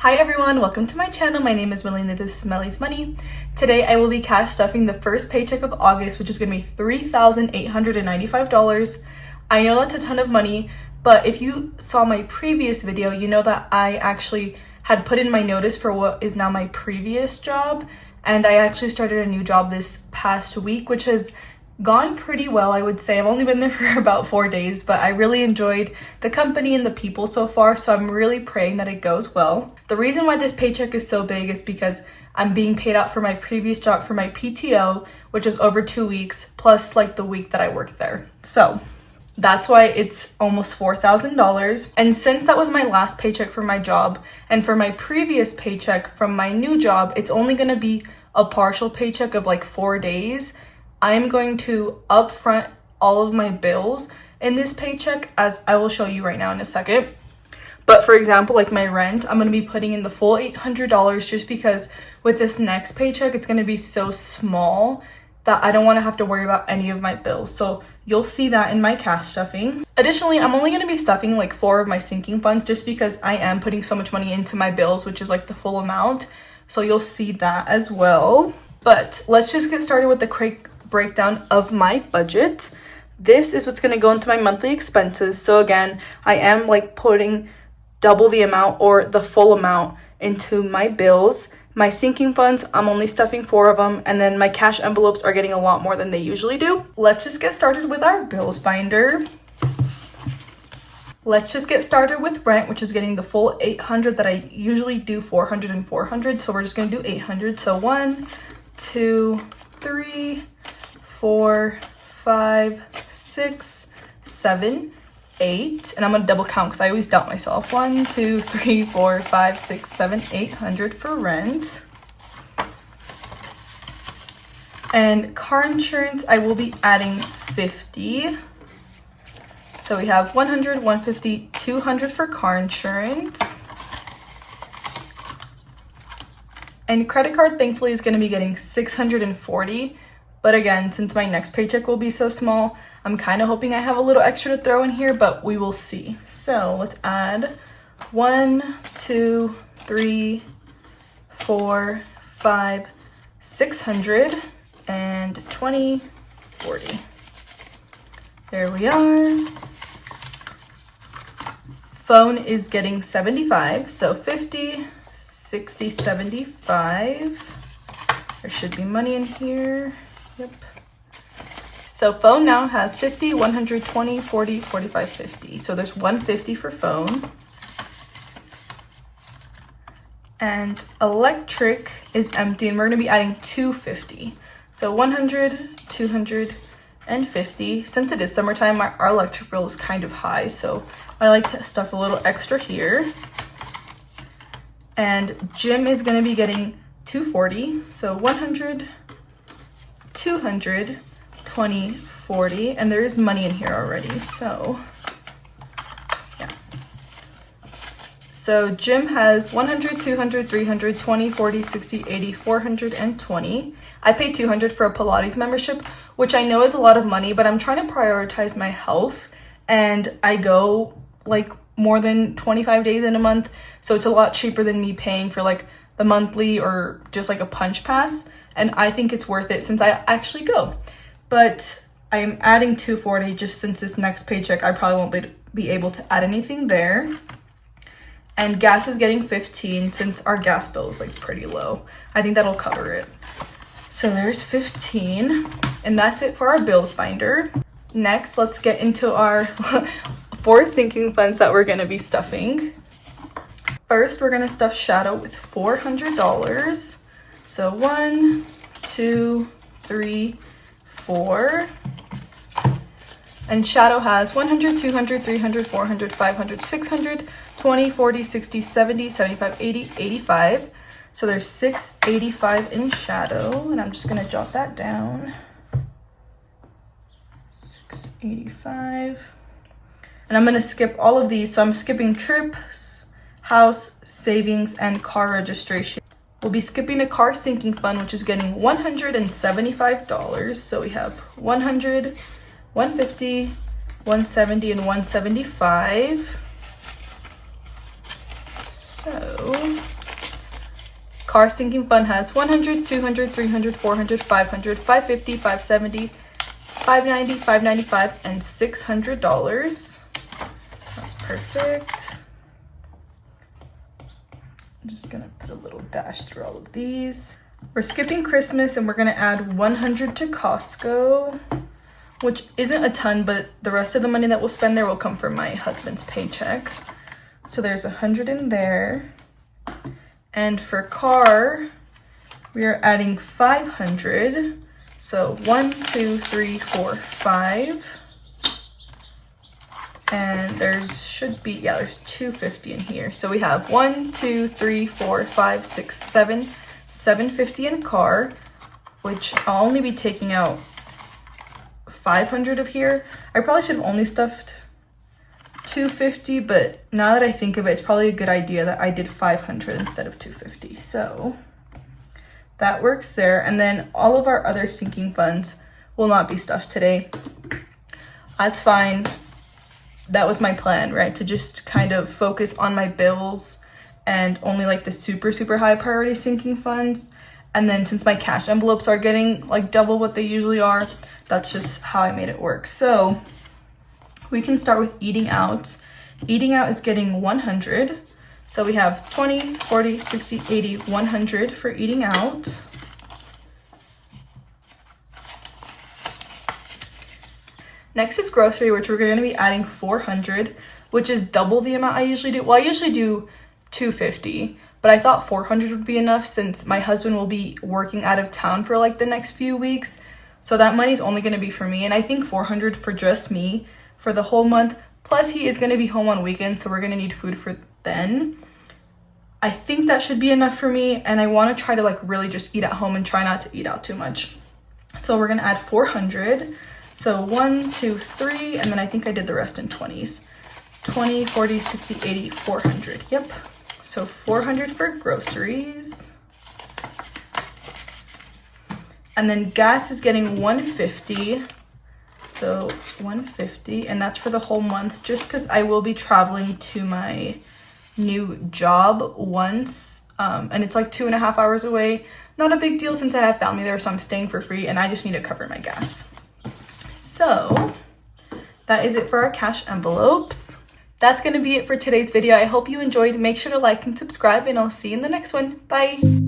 Hi everyone, welcome to my channel. My name is Melly and this is Melly's Money. Today I will be cash stuffing the first paycheck of August, which is going to be $3,895. I know that's a ton of money, but if you saw my previous video, you know that I actually had put in my notice for what is now my previous job, and I actually started a new job this past week, which has gone pretty well, I would say. I've only been there for about 4 days, but I really enjoyed the company and the people so far, so I'm really praying that it goes well. The reason why this paycheck is so big is because I'm being paid out for my previous job for my PTO, which is over 2 weeks, plus like the week that I worked there. So that's why it's almost $4,000. And since that was my last paycheck for my job, and for my previous paycheck from my new job, it's only gonna be a partial paycheck of like 4 days. I am going to upfront all of my bills in this paycheck, as I will show you right now in a second. But for example, like my rent, I'm going to be putting in the full $800 just because with this next paycheck, it's going to be so small that I don't want to have to worry about any of my bills. So you'll see that in my cash stuffing. Additionally, I'm only going to be stuffing like 4 of my sinking funds just because I am putting so much money into my bills, which is like the full amount. So you'll see that as well. But let's just get started with the quick breakdown of my budget. This is what's going to go into my monthly expenses. So again, I am like putting double the amount or the full amount into my bills. My sinking funds, I'm only stuffing 4 of them, and then my cash envelopes are getting a lot more than they usually do. Let's just get started with our bills binder. Let's just get started with rent, which is getting the full $800 that I usually do $400 and $400. So we're just going to do $800. So 1, 2, 3, 4, 5, 6, 7, 8, and I'm gonna double count because I always doubt myself. 1, 2, 3, 4, 5, 6, 7, 800 for rent. And car insurance, I will be adding 50. So we have 100, 150, 200 for car insurance. And credit card, thankfully, is going to be getting 640. But again, since my next paycheck will be so small, I'm kind of hoping I have a little extra to throw in here, but we will see. So let's add 1, 2, 3, 4, 5, 600, and 20, 40. There we are. Phone is getting 75, so 50, 60, 75. There should be money in here. Yep. So phone now has 50, 120, 40, 45, 50. So there's 150 for phone. And electric is empty, and we're going to be adding 250. So 100, 200, and 50. Since it is summertime, our electric bill is kind of high, so I like to stuff a little extra here. And gym is going to be getting 240. So 100, 200, 20, 40, and there is money in here already, so yeah. So gym has 100, 200, 300, 20, 40, 60, 80, 400, and 20. I pay 200 for a Pilates membership, which I know is a lot of money, but I'm trying to prioritize my health, and I go like more than 25 days in a month, so it's a lot cheaper than me paying for like the monthly or just like a punch pass. And I think it's worth it since I actually go. But I am adding 240 just since this next paycheck, I probably won't be able to add anything there. And gas is getting 15 since our gas bill is like pretty low. I think that'll cover it. So there's 15, and that's it for our bills binder. Next, let's get into our 4 sinking funds that we're gonna be stuffing. First, we're gonna stuff Shadow with $400. So 1, 2, 3, 4. And Shadow has 100, 200, 300, 400, 500, 600, 20, 40, 60, 70, 75, 80, 85. So there's 685 in Shadow, and I'm just gonna jot that down. 685. And I'm gonna skip all of these. So I'm skipping trips, house, savings, and car registration. We'll be skipping a car sinking fund, which is getting $175. So we have 100, 150, 170, and 175. So car sinking fund has 100, 200, 300, 400, 500, 550, 570, 590, 595, and $600. That's perfect. I'm just gonna put a little dash through all of these. We're skipping Christmas and we're gonna add 100 to Costco, which isn't a ton, but the rest of the money that we'll spend there will come from my husband's paycheck. So there's 100 in there. And for car, we are adding 500. So 1, 2, 3, 4, 5. And there's 250 in here. So we have 1, 2, 3, 4, 5, 6, 7, 750 in car, which I'll only be taking out 500 of here. I probably should have only stuffed 250, but now that I think of it, it's probably a good idea that I did 500 instead of 250. So that works there. And then all of our other sinking funds will not be stuffed today. That's fine. That was my plan, right? To just kind of focus on my bills and only like the super high priority sinking funds. And then since my cash envelopes are getting like double what they usually are, that's just how I made it work. So we can start with eating out. Eating out is getting 100. So we have 20, 40, 60, 80, 100 for eating out. Next is grocery, which we're going to be adding 400, which is double the amount I usually do. Well, I usually do 250, but I thought 400 would be enough since my husband will be working out of town for like the next few weeks. So that money's only going to be for me. And I think 400 for just me for the whole month. Plus he is going to be home on weekends, so we're going to need food for then. I think that should be enough for me. And I want to try to like really just eat at home and try not to eat out too much. So we're going to add 400. So 1, 2, 3, and then I think I did the rest in 20s. 20, 40, 60, 80, 400. Yep. So 400 for groceries. And then gas is getting 150. So 150, and that's for the whole month, just because I will be traveling to my new job once, and it's like 2.5 hours away. Not a big deal since I have family there, so I'm staying for free, and I just need to cover my gas. So that is it for our cash envelopes. That's going to be it for today's video. I hope you enjoyed. Make sure to like and subscribe, and I'll see you in the next one. Bye.